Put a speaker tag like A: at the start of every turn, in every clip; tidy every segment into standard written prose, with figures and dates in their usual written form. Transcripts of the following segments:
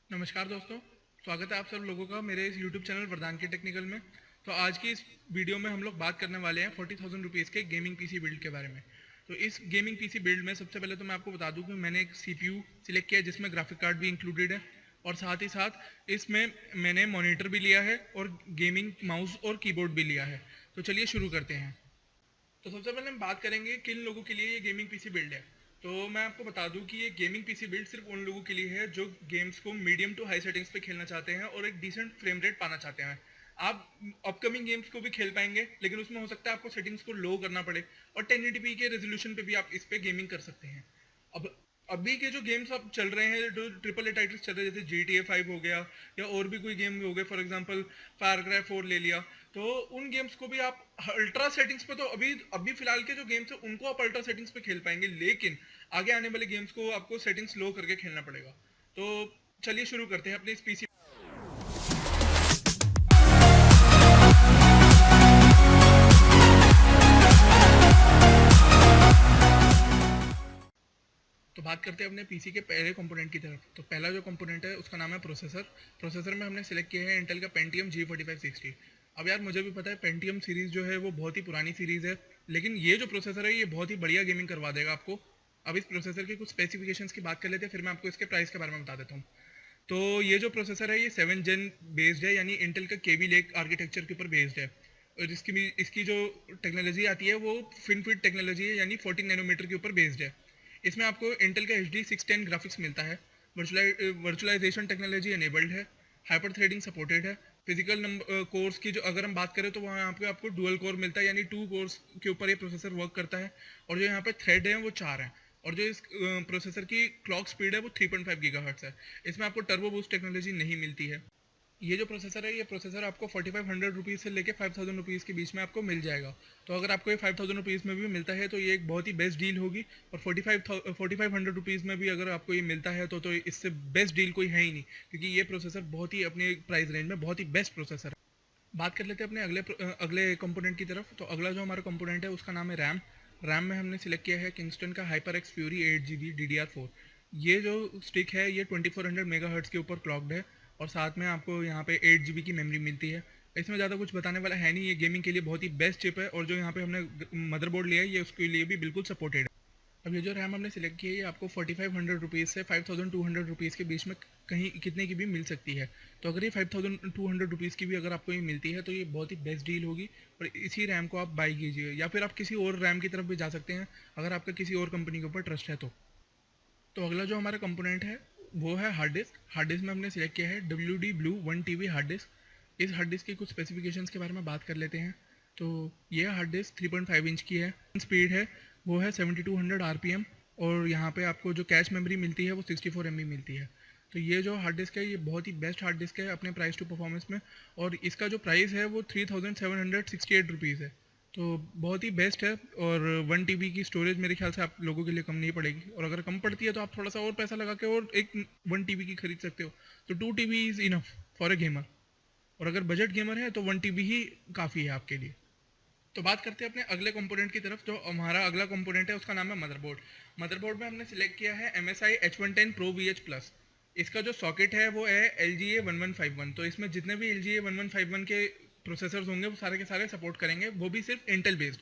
A: नमस्कार दोस्तों, स्वागत है आप सब लोगों का मेरे इस YouTube चैनल वरदान के टेक्निकल में। तो आज की इस वीडियो में हम लोग बात करने वाले हैं 40,000 रुपीज़ के गेमिंग पीसी बिल्ड के बारे में। तो इस गेमिंग पीसी बिल्ड में सबसे पहले तो मैं आपको बता दूं कि मैंने एक CPU सिलेक्ट किया है जिसमें ग्राफिक कार्ड भी इंक्लूडेड है, और साथ ही साथ इसमें मैंने मॉनिटर भी लिया है और गेमिंग माउस और कीबोर्ड भी लिया है। तो चलिए शुरू करते हैं। तो सबसे पहले हम बात करेंगे किन लोगों के लिए ये गेमिंग पीसी बिल्ड है। तो मैं आपको बता दूं कि ये गेमिंग पीसी बिल्ड सिर्फ उन लोगों के लिए है जो गेम्स को मीडियम टू हाई सेटिंग्स पे खेलना चाहते हैं और एक डिसेंट फ्रेम रेट पाना चाहते हैं। आप अपकमिंग गेम्स को भी खेल पाएंगे, लेकिन उसमें हो सकता है आपको सेटिंग्स को लो करना पड़े, और 1080p के रेजोल्यूशन पे भी आप इस पे गेमिंग कर सकते हैं। अब अभी के जो गेम्स अब चल रहे हैं, जो ट्रिपल ए टाइटल्स चल रहे हैं, जैसे GTA 5 हो गया या और भी कोई गेम हो गए, फॉर एग्जांपल फायर क्राई 4 ले लिया, तो उन गेम्स को भी आप अल्ट्रा सेटिंग्स पे, तो अभी अभी फिलहाल के जो गेम्स है उनको आप अल्ट्रा सेटिंग्स पे खेल पाएंगे, लेकिन आगे आने वाले गेम्स को आपको सेटिंग्स लो करके खेलना पड़ेगा। तो चलिए शुरू करते हैं अपने इस पीसी। तो बात करते हैं अपने पीसी के पहले कंपोनेंट की तरफ। तो पहला जो कंपोनेंट है उसका नाम है प्रोसेसर। प्रोसेसर में हमने सेलेक्ट किया है इंटेल का पेंटियम G4560। अब यार मुझे भी पता है पेंटियम सीरीज़ जो है वो बहुत ही पुरानी सीरीज़ है, लेकिन ये जो प्रोसेसर है ये बहुत ही बढ़िया गेमिंग करवा देगा आपको। अब इस प्रोसेसर के कुछ स्पेसिफिकेशंस की बात कर लेते हैं, फिर मैं आपको इसके प्राइस के बारे में बता देता हूँ। तो ये जो प्रोसेसर है ये 7 जेन बेस्ड है, यानी इंटेल का केवी लेक आर्किटेक्चर के ऊपर बेस्ड है। और इसकी जो टेक्नोलॉजी आती है वो FinFET टेक्नोलॉजी है, यानी 14 नैनोमीटर के ऊपर बेस्ड है। इसमें आपको इंटेल का HD 610 ग्राफिक्स मिलता है। वर्चुअलाइजेशन टेक्नोलॉजी एनेबल्ड है। हाइपर थ्रेडिंग सपोर्टेड है। फिजिकल कोर्स की जो अगर हम बात करें तो वहाँ यहाँ पे आपको डुअल कोर मिलता है, यानी 2 कोर्स के ऊपर ये प्रोसेसर वर्क करता है। और जो यहाँ पे थ्रेड है वो 4 हैं। और जो इस प्रोसेसर की क्लॉक स्पीड है वो 3.5 गीगाहर्ट्ज़ है। इसमें आपको टर्बो बूस्ट टेक्नोलॉजी नहीं मिलती है। ये जो प्रोसेसर है ये प्रोसेसर आपको 4500 रुपीज़ से लेके 5000 रुपीज़ के बीच में आपको मिल जाएगा। तो अगर आपको ये 5000 रुपीज़ में भी मिलता है तो ये एक बहुत ही बेस्ट डील होगी। और 4500 रुपीज़ में भी अगर आपको ये मिलता है तो इससे बेस्ट डील कोई है ही नहीं, क्योंकि ये प्रोसेसर बहुत ही अपने प्राइस रेंज में बहुत ही बेस्ट प्रोसेसर है। बात कर लेते हैं अपने अगले कंपोनेंट की तरफ। तो अगला जो हमारा कंपोनेंट है उसका नाम है रैम। रैम में हमने सिलेक्ट किया है किंगस्टन का hyper x fury 8 GB DDR4। ये जो स्टिक है ये 2400 मेगाहर्ट्ज़ के ऊपर क्लॉक्ड है, और साथ में आपको यहाँ पे 8 GB की मेमोरी मिलती है। इसमें ज़्यादा कुछ बताने वाला है नहीं, ये गेमिंग के लिए बहुत ही बेस्ट चिप है, और जो यहाँ पे हमने मदरबोर्ड लिया है ये उसके लिए भी बिल्कुल सपोर्टेड है। अब ये जो रैम हमने सिलेक्ट की है ये आपको 4500 रुपीज़ से 5200 रुपीज़ के बीच में कहीं कितने की भी मिल सकती है। तो अगर ये 5200 रुपीज़ की भी अगर आपको ये मिलती है तो ये बहुत ही बेस्ट डील होगी, और इसी रैम को आप बाई कीजिए, या फिर आप किसी और रैम की तरफ भी जा सकते हैं अगर आपका किसी और कंपनी के ऊपर ट्रस्ट है तो अगला जो हमारा कंपोनेंट है वो है हार्ड डिस्क। हार्ड डिस्क में हमने सिलेक्ट किया है WD Blue 1 TB hard disk. इस हार्ड डिस्क की कुछ स्पेसिफिकेशंस के बारे में बात कर लेते हैं। तो ये हार्ड डिस्क 3.5 इंच की है। स्पीड है वो है 7200 RPM, और यहाँ पे आपको जो कैश मेमोरी मिलती है वो 64 MB मिलती है। तो ये जो हार्ड डिस्क है ये बहुत ही बेस्ट हार्ड डिस्क है अपने प्राइस टू परफॉर्मेंस में, और इसका जो प्राइस है वो 3768 रुपीज़ है। तो बहुत ही बेस्ट है। और 1 TB की स्टोरेज मेरे ख्याल से आप लोगों के लिए कम नहीं पड़ेगी, और अगर कम पड़ती है तो आप थोड़ा सा और पैसा लगा के और एक 1 TB की खरीद सकते हो। तो 2 TB is enough for a gamer, और अगर बजट गेमर है तो 1 TB ही काफ़ी है आपके लिए। तो बात करते हैं अपने अगले कंपोनेंट की तरफ। जो हमारा अगला कंपोनेंट है उसका नाम है मदरबोर्ड। मदरबोर्ड में हमने सिलेक्ट किया है MSI H110 Pro VH Plus। इसका जो सॉकेट है वो है LGA 1151। तो इसमें जितने भी LGA 1151 के प्रोसेसर्स होंगे वो सारे के सारे सपोर्ट करेंगे, वो भी सिर्फ इंटेल बेस्ड।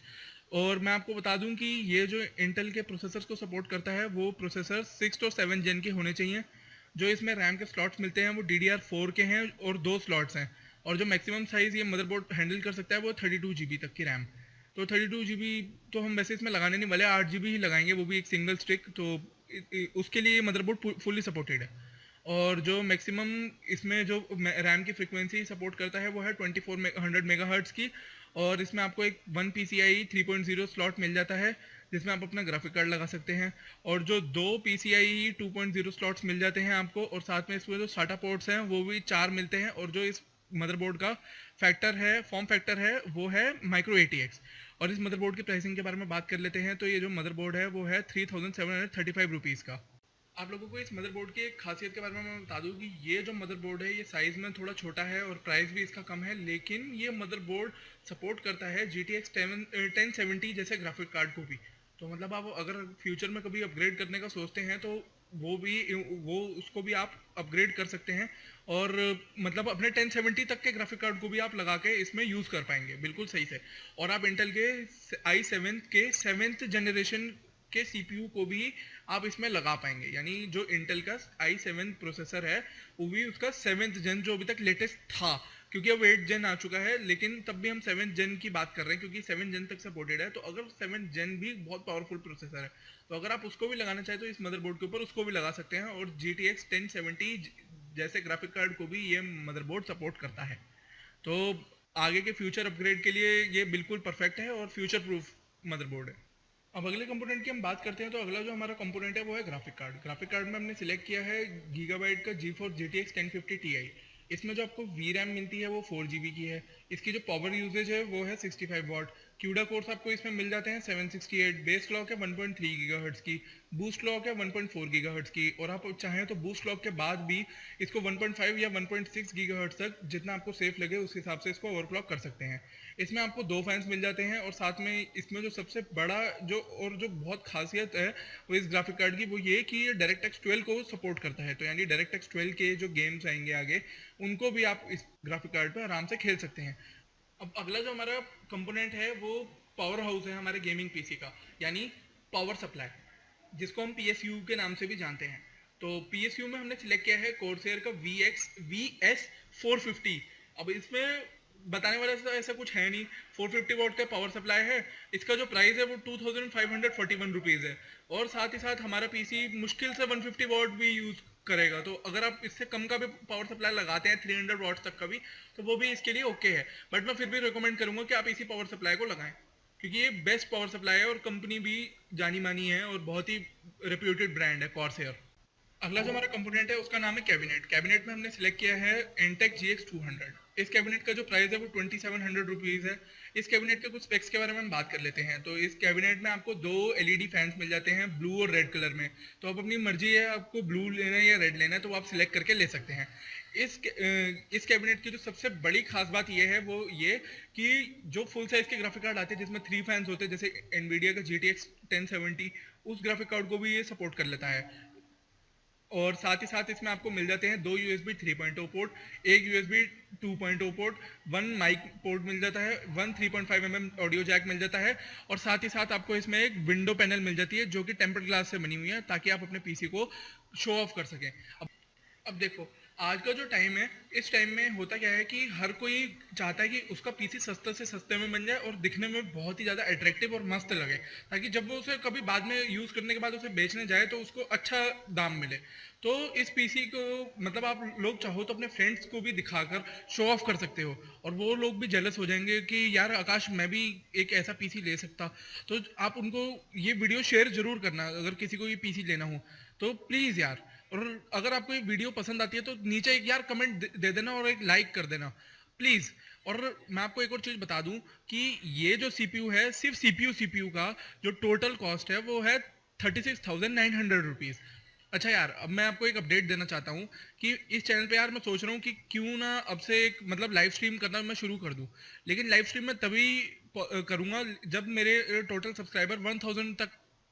A: और मैं आपको बता दूं कि ये जो इंटेल के प्रोसेसर्स को सपोर्ट करता है वो प्रोसेसर 6 और 7 जेन के होने चाहिए। जो इसमें रैम के स्लॉट्स मिलते हैं वो DDR4 के हैं और 2 स्लॉट्स हैं। और जो मैक्सिमम साइज़ ये मदरबोर्ड हैंडल कर सकता है वो 32 GB तक की रैम। तो 32 GB तो हम वैसे इसमें लगाने नहीं वाले, 8 GB ही लगाएंगे, वो भी एक सिंगल स्टिक। तो उसके लिए मदरबोर्ड फुल्ली सपोर्टेड है। और जो मैक्सिमम इसमें जो रैम की फ्रिक्वेंसी सपोर्ट करता है वो है 2400 मेगाहर्ट्ज़ की। और इसमें आपको एक 1 PCIe 3.0 स्लॉट मिल जाता है जिसमें आप अपना ग्राफिक कार्ड लगा सकते हैं। और जो 2 PCIe 2.0 स्लॉट्स मिल जाते हैं आपको, और साथ में इसमें जो SATA पोर्ट्स हैं वो भी 4 मिलते हैं। और जो इस मदरबोर्ड का फॉर्म फैक्टर है वो है माइक्रो ATX। और इस मदरबोर्ड की प्राइसिंग के बारे में बात कर लेते हैं। तो ये जो मदरबोर्ड है वो है 3735 रुपीज़ का। आप लोगों को इस मदरबोर्ड की एक खासियत के बारे में मैं बता दूं कि ये जो मदरबोर्ड है ये साइज़ में थोड़ा छोटा है और प्राइस भी इसका कम है, लेकिन ये मदरबोर्ड सपोर्ट करता है GTX 1070 जैसे ग्राफिक कार्ड को भी। तो मतलब आप अगर फ्यूचर में कभी अपग्रेड करने का सोचते हैं तो वो उसको भी आप अपग्रेड कर सकते हैं, और मतलब अपने 1070 तक के ग्राफिक कार्ड को भी आप लगा के इसमें यूज़ कर पाएंगे बिल्कुल सही से। और आप इंटेल के i7 के 7th जनरेशन के सीपीयू को भी आप इसमें लगा पाएंगे, यानी जो इंटेल का i7 प्रोसेसर है वो भी उसका 7th जन जो अभी तक लेटेस्ट था, क्योंकि अब 8 जन आ चुका है, लेकिन तब भी हम 7th जन की बात कर रहे हैं क्योंकि 7 जन तक सपोर्टेड है। तो अगर 7th जन भी बहुत पावरफुल प्रोसेसर है, तो अगर आप उसको भी लगाना चाहें तो इस मदरबोर्ड के ऊपर उसको भी लगा सकते हैं, और GTX 1070 जैसे ग्राफिक कार्ड को भी ये मदरबोर्ड सपोर्ट करता है। तो आगे के फ्यूचर अपग्रेड के लिए ये बिल्कुल परफेक्ट है और फ्यूचर प्रूफ मदरबोर्ड है। अब अगले कंपोनेंट की हम बात करते हैं, तो अगला जो हमारा कंपोनेंट है वो है ग्राफिक कार्ड। ग्राफिक कार्ड में हमने सिलेक्ट किया है गीगाबाइट का GeForce GTX 1050 Ti। इसमें जो आपको VRAM मिलती है वो 4 GB की है। इसकी जो पावर यूजेज है वो है 65 वाट। क्यूडा कोर्स आपको इसमें मिल जाते हैं 768। बेस क्लॉक है 1.3 GHz की। बूस्ट क्लॉक है 1.4 GHz की, और आप चाहें तो बूस्ट क्लॉक के बाद भी इसको 1.5 या 1.6 GHz तक जितना आपको सेफ लगे उस हिसाब से इसको ओवरक्लॉक कर सकते हैं। इसमें आपको 2 फैंस मिल जाते हैं, और साथ में इसमें जो सबसे बड़ा जो बहुत खासियत है वो इस ग्राफिक कार्ड की वो ये कि ये DirectX 12 को सपोर्ट करता है। तो यानी DirectX 12 के जो गेम्स आएंगे आगे उनको भी आप इस ग्राफिक कार्ड पे आराम से खेल सकते हैं। अब अगला जो हमारा कंपोनेंट है वो पावर हाउस है हमारे गेमिंग पीसी का, यानी पावर सप्लाई, जिसको हम PSU के नाम से भी जानते हैं। तो PSU में हमने सिलेक्ट किया है Corsair का VS 450। अब इसमें बताने वाला ऐसा कुछ है नहीं, 450 वॉट का पावर सप्लाई है। इसका जो प्राइस है वो 2541 रुपीज़ है, और साथ ही साथ हमारा पीसी मुश्किल से 150 वॉट भी यूज़ करेगा। तो अगर आप इससे कम का भी पावर सप्लाई लगाते हैं 300 वॉट तक का भी, तो वो भी इसके लिए ओके है। बट मैं फिर भी रिकमेंड करूंगा कि आप इसी पावर सप्लाई को लगाएं, क्योंकि ये बेस्ट पावर सप्लाई है और कंपनी भी जानी मानी है और बहुत ही रेप्यूटेड ब्रांड है Corsair। अगला जो हमारा कंपोनेंट है उसका नाम है कैबिनेट। कैबिनेट में हमने सिलेक्ट किया है Entech GX 200। इस कैबिनेट का जो प्राइस है वो 2700 रुपीज़ है। इस कैबिनेट के कुछ स्पेक्स के बारे में हम बात कर लेते हैं। तो इस कैबिनेट में आपको 2 LED फैंस मिल जाते हैं ब्लू और रेड कलर में। तो आप अपनी मर्जी है आपको ब्लू लेना है या रेड लेना है, तो वो आप सिलेक्ट करके ले सकते हैं। इस कैबिनेट की जो सबसे बड़ी खास बात ये है वो ये कि जो फुल साइज के ग्राफिक कार्ड आते हैं जिसमें 3 फैंस होते हैं, जैसे NVIDIA का GTX 1070, उस ग्राफिक कार्ड को भी ये सपोर्ट कर लेता है। और साथ ही साथ इसमें आपको मिल जाते हैं 2 USB 3.0 पोर्ट, एक USB 2.0 पोर्ट, 1 माइक पोर्ट मिल जाता है, 1 3.5 mm ऑडियो जैक मिल जाता है, और साथ ही साथ आपको इसमें एक विंडो पैनल मिल जाती है जो कि टेम्पर्ड ग्लास से बनी हुई है, ताकि आप अपने पीसी को शो ऑफ कर सकें। अब देखो आज का जो टाइम है, इस टाइम में होता क्या है कि हर कोई चाहता है कि उसका पीसी सस्ते से सस्ते में बन जाए और दिखने में बहुत ही ज़्यादा अट्रैक्टिव और मस्त लगे, ताकि जब वो उसे कभी बाद में यूज़ करने के बाद उसे बेचने जाए तो उसको अच्छा दाम मिले। तो इस पीसी को मतलब आप लोग चाहो तो अपने फ्रेंड्स को भी दिखाकर शो ऑफ कर सकते हो, और वो लोग भी जेलस हो जाएंगे कि यार आकाश मैं भी एक ऐसा पीसी ले सकता। तो आप उनको ये वीडियो शेयर जरूर करना अगर किसी को ये पीसी लेना हो तो प्लीज़ यार। और अगर आपको ये वीडियो पसंद आती है तो नीचे एक यार कमेंट दे देना और एक लाइक कर देना प्लीज़। और मैं आपको एक और चीज़ बता दूं कि ये जो CPU है, सिर्फ CPU का जो टोटल कॉस्ट है वो है 36,900 रुपीज़। अच्छा यार, अब मैं आपको एक अपडेट देना चाहता हूँ कि इस चैनल पे यार मैं सोच रहा हूँ कि क्यों ना अब से एक मतलब लाइव स्ट्रीम करना मैं शुरू कर दूँ, लेकिन लाइव स्ट्रीम में तभी करूँगा जब मेरे टोटल सब्सक्राइबर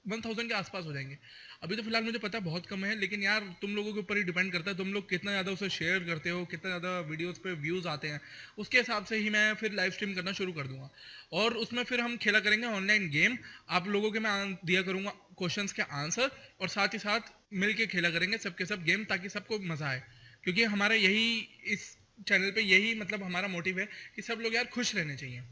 A: 1000 के आसपास हो जाएंगे। अभी तो फिलहाल मुझे पता है बहुत कम है, लेकिन यार तुम लोगों के ऊपर ही डिपेंड करता है, तुम लोग कितना ज़्यादा उसे शेयर करते हो, कितना ज़्यादा वीडियोस पे व्यूज़ आते हैं, उसके हिसाब से ही मैं फिर लाइव स्ट्रीम करना शुरू कर दूंगा। और उसमें फिर हम खेला करेंगे ऑनलाइन गेम, आप लोगों के मैं दिया करूँगा क्वेश्चंस के आंसर, और साथ ही साथ मिल के खेला करेंगे सबके सब गेम, ताकि सबको मज़ा आए। क्योंकि हमारा यही इस चैनल पे यही मतलब हमारा मोटिव है कि सब लोग यार खुश रहने चाहिए।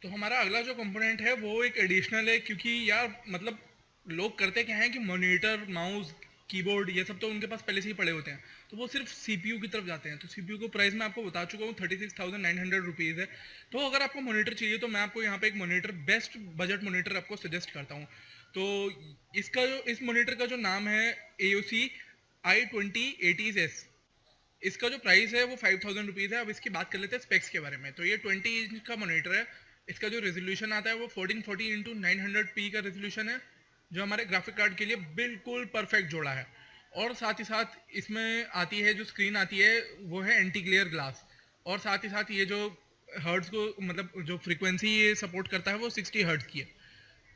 A: तो हमारा अगला जो कंपोनेंट है वो एक एडिशनल है, क्योंकि यार मतलब लोग करते क्या हैं कि मॉनिटर, माउस, कीबोर्ड ये सब तो उनके पास पहले से ही पड़े होते हैं, तो वो सिर्फ CPU की तरफ जाते हैं। तो CPU को प्राइस मैं आपको बता चुका हूँ 36,900 रुपीज़ है। तो अगर आपको मॉनिटर चाहिए तो मैं आपको यहाँ पे एक मॉनिटर, बेस्ट बजट मॉनिटर आपको सजेस्ट करता हूँ। तो इस मॉनिटर का जो नाम है AOC i2080s। इसका जो प्राइस है वो 5,000 रुपीज़ है। अब इसकी बात कर लेते हैं स्पेक्स के बारे में। तो ये 20 इंच का मॉनिटर है। इसका जो रेजोल्यूशन आता है वो 1440 इंटू 900p का रेजोल्यूशन है, जो हमारे ग्राफिक कार्ड के लिए बिल्कुल परफेक्ट जोड़ा है। और साथ ही साथ इसमें आती है जो स्क्रीन आती है वो है एंटी ग्लेयर ग्लास, और साथ ही साथ ये जो हर्ट्ज को मतलब जो फ्रीक्वेंसी ये सपोर्ट करता है वो 60 हर्ट्ज की है।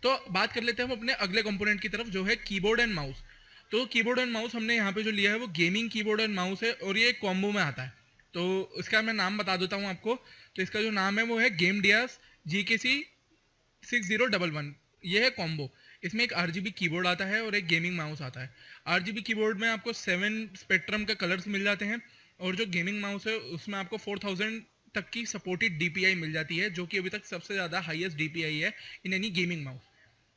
A: तो बात कर लेते हैं हम अपने अगले कंपोनेंट की तरफ, जो है कीबोर्ड एंड माउस। तो कीबोर्ड एंड माउस हमने यहाँ पे जो लिया है वो गेमिंग कीबोर्ड एंड माउस है, और ये कॉम्बो में आता है। तो इसका मैं नाम बता देता हूँ आपको। तो इसका जो नाम है वो है गेम डियास GKC 6011। ये है कॉम्बो। इसमें एक RGB कीबोर्ड आता है और एक गेमिंग माउस आता है। RGB कीबोर्ड में आपको 7 स्पेक्ट्रम के कलर्स मिल जाते हैं, और जो गेमिंग माउस है उसमें आपको 4000 तक की सपोर्टेड DPI मिल जाती है, जो कि अभी तक सबसे ज़्यादा हाईएस्ट DPI है इन एनी गेमिंग माउस।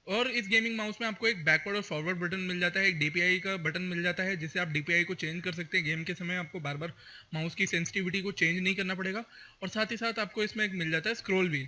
A: और इस गेमिंग माउस में आपको एक बैकवर्ड और फॉरवर्ड बटन मिल जाता है, एक DPI का बटन मिल जाता है, जिससे आप DPI को चेंज कर सकते हैं। गेम के समय आपको बार बार माउस की सेंसिटिविटी को चेंज नहीं करना पड़ेगा। और साथ ही साथ आपको इसमें एक मिल जाता है स्क्रॉल व्हील।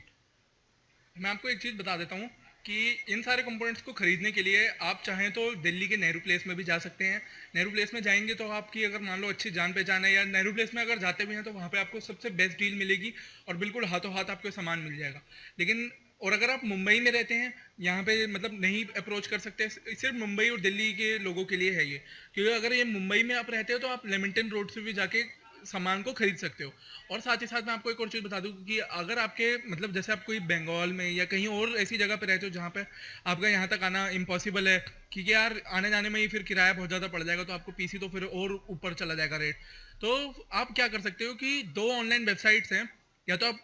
A: मैं आपको एक चीज़ बता देता हूँ कि इन सारे कंपोनेंट्स को खरीदने के लिए आप चाहें तो दिल्ली के नेहरू प्लेस में भी जा सकते हैं। नेहरू प्लेस में जाएंगे तो आपकी अगर मान लो अच्छी जान पहचान है, या नेहरू प्लेस में अगर जाते भी हैं तो वहाँ पे आपको सबसे बेस्ट डील मिलेगी और बिल्कुल हाथों हाथ आपको सामान मिल जाएगा। लेकिन और अगर आप मुंबई में रहते हैं, यहाँ पे मतलब नहीं अप्रोच कर सकते, सिर्फ मुंबई और दिल्ली के लोगों के लिए है ये। क्योंकि अगर ये मुंबई में आप रहते हो तो आप लेमिंगटन रोड से भी जाके सामान को खरीद सकते हो। और साथ ही साथ मैं आपको एक और चीज़ बता दूं कि अगर आपके मतलब जैसे आप कोई बंगाल में या कहीं और ऐसी जगह पे रहते हो जहाँ पे आपका यहाँ तक आना इम्पॉसिबल है, क्योंकि यार आने जाने में ही फिर किराया बहुत ज़्यादा पड़ जाएगा, तो आपको PC तो फिर और ऊपर चला जाएगा रेट। तो आप क्या कर सकते हो कि 2 ऑनलाइन वेबसाइट्स हैं, या तो आप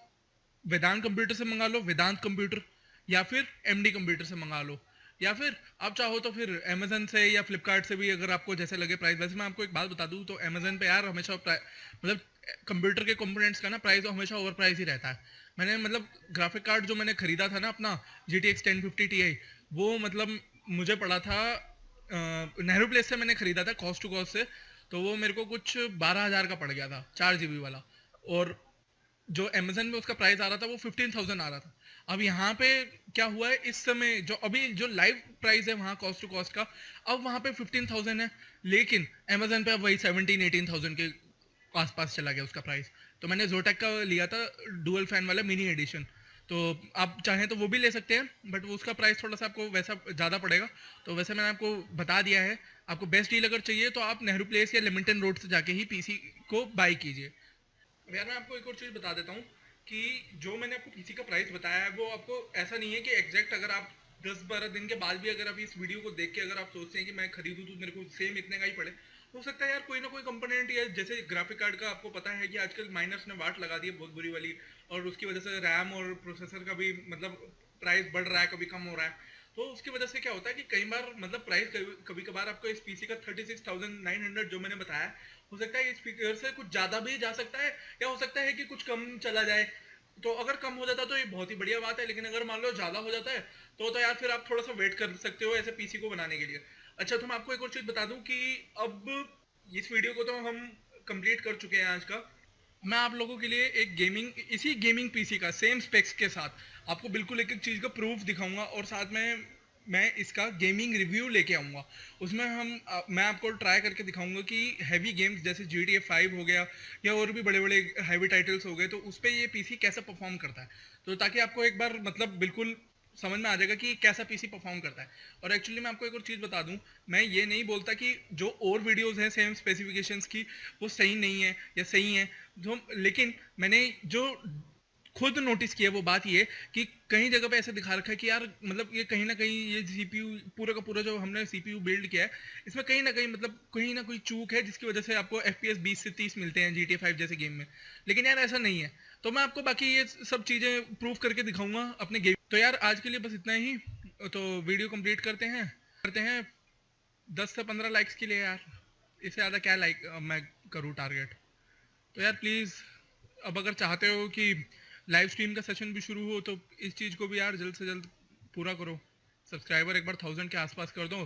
A: वेदांत कंप्यूटर से मंगा लो, वेदांत कंप्यूटर, या फिर MD कंप्यूटर से मंगा लो, या फिर आप चाहो तो फिर अमेजन से या फ्लिपकार्ट से भी, अगर आपको जैसे लगे प्राइस। वैसे मैं आपको एक बात बता दूं तो अमेजन पे यार हमेशा मतलब कंप्यूटर के कंपोनेंट्स का ना प्राइस हमेशा ओवर प्राइस ही रहता है। मैंने मतलब ग्राफिक कार्ड जो मैंने खरीदा था ना अपना GTX 1050 Ti, वो मतलब मुझे पड़ा था नेहरू प्लेस से मैंने खरीदा था कॉस्ट टू कॉस्ट से, तो वो मेरे को कुछ 12,000 का पड़ गया था 4 GB वाला। और जो अमेजन में उसका प्राइस आ रहा था वो 15,000 आ रहा था। अब यहाँ पे क्या हुआ है इस समय, जो अभी जो लाइव प्राइस है वहाँ कॉस्ट टू कॉस्ट का, अब वहाँ पे 15,000 है, लेकिन अमेजन पे अब वही 17-18,000 के आसपास चला गया उसका प्राइस। तो मैंने जोटेक का लिया था डुअल फैन वाला मिनी एडिशन, तो आप चाहें तो वो भी ले सकते हैं, बट वो उसका प्राइस थोड़ा सा आपको वैसा ज़्यादा पड़ेगा। तो वैसे मैंने आपको बता दिया है। आपको बेस्ट डील अगर चाहिए तो आप नेहरू प्लेस या लेमिंगटन रोड से जाके ही PC को बाई कीजिए। यार मैं आपको एक और चीज़ बता देता हूँ कि जो मैंने आपको PC का प्राइस बताया है वो आपको ऐसा नहीं है कि एग्जैक्ट, अगर आप 10-12 दिन के बाद भी अगर आप इस वीडियो को देख के अगर आप सोचते हैं कि मैं खरीदूँ तो मेरे को सेम इतने का ही पड़े, हो सकता है यार कोई ना कोई कंपोनेंट, या जैसे ग्राफिक कार्ड का आपको पता है कि आजकल माइनर्स ने वाट लगा दी है बहुत बुरी वाली, और उसकी वजह से रैम और प्रोसेसर का भी मतलब प्राइस बढ़ रहा है, कभी कम हो रहा है। तो उसकी वजह से क्या होता है कि कई बार मतलब प्राइस कभी कभार आपको इस PC का 36,900 जो मैंने बताया, हो सकता है इस फिगर से कुछ ज़्यादा भी जा सकता है, या हो सकता है कि कुछ कम चला जाए। तो अगर कम हो जाता तो ये बहुत ही बढ़िया बात है, लेकिन अगर मान लो ज़्यादा हो जाता है तो यार फिर आप थोड़ा सा वेट कर सकते हो ऐसे PC को बनाने के लिए। अच्छा, तो मैं आपको एक और चीज़ बता दूं कि अब इस वीडियो को तो हम कंप्लीट कर चुके हैं आज का। मैं आप लोगों के लिए एक इसी गेमिंग PC का सेम स्पेक्स के साथ आपको बिल्कुल एक एक चीज़ का प्रूफ दिखाऊंगा, और साथ में मैं इसका गेमिंग रिव्यू लेके आऊँगा। उसमें मैं आपको ट्राई करके दिखाऊंगा कि हैवी गेम्स जैसे GTA 5 हो गया, या और भी बड़े बड़े हैवी टाइटल्स हो गए, तो उस पर ये PC कैसा परफॉर्म करता है, तो ताकि आपको एक बार मतलब बिल्कुल समझ में आ जाएगा कि कैसा PC परफॉर्म करता है। और एक्चुअली मैं आपको एक और चीज़ बता दूं, मैं ये नहीं बोलता कि जो और वीडियोस हैं सेम स्पेसिफिकेशंस की वो सही नहीं है या सही है, जो लेकिन मैंने जो खुद नोटिस किया वो बात ये कि कहीं जगह पे ऐसे दिखा रखा है कि यार मतलब ये कहीं ना कहीं ये CPU पूरा का पूरा जो हमने CPU बिल्ड किया है, इसमें कहीं ना कहीं मतलब कहीं ना कोई चूक है, जिसकी वजह से आपको FPS 20 से 30 मिलते हैं GTA 5 जैसे गेम में। लेकिन यार ऐसा नहीं है। तो मैं आपको बाकी ये सब चीज़ें प्रूव करके दिखाऊंगा अपने गेम। तो यार आज के लिए बस इतना ही। तो वीडियो कंप्लीट करते हैं 10 से 15 लाइक्स के लिए यार। इससे ज़्यादा क्या लाइक मैं करूँ टारगेट। तो यार प्लीज़, अब अगर चाहते हो कि लाइव स्ट्रीम का सेशन भी शुरू हो तो इस चीज़ को भी यार जल्द से जल्द पूरा करो। सब्सक्राइबर एक बार 1000 के आसपास कर दो।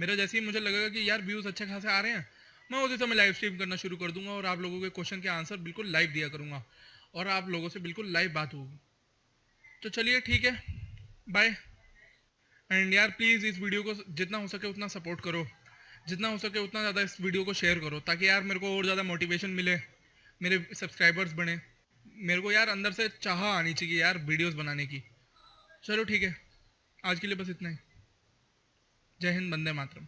A: मेरा जैसे ही मुझे लगेगा कि यार व्यूज़ अच्छे खासे आ रहे हैं, मैं उसी समय लाइव स्ट्रीम करना शुरू कर दूंगा, और आप लोगों के क्वेश्चन के आंसर बिल्कुल लाइव दिया करूँगा, और आप लोगों से बिल्कुल लाइव बात होगी। तो चलिए ठीक है, बाय। एंड यार प्लीज़ इस वीडियो को जितना हो सके उतना सपोर्ट करो, जितना हो सके उतना ज़्यादा इस वीडियो को शेयर करो, ताकि यार मेरे को और ज़्यादा मोटिवेशन मिले, मेरे सब्सक्राइबर्स बढ़े। मेरे को यार अंदर से चाह आनी चाहिए यार वीडियोस बनाने की। चलो ठीक है, आज के लिए बस इतना ही। जय हिंद, वंदे मातरम।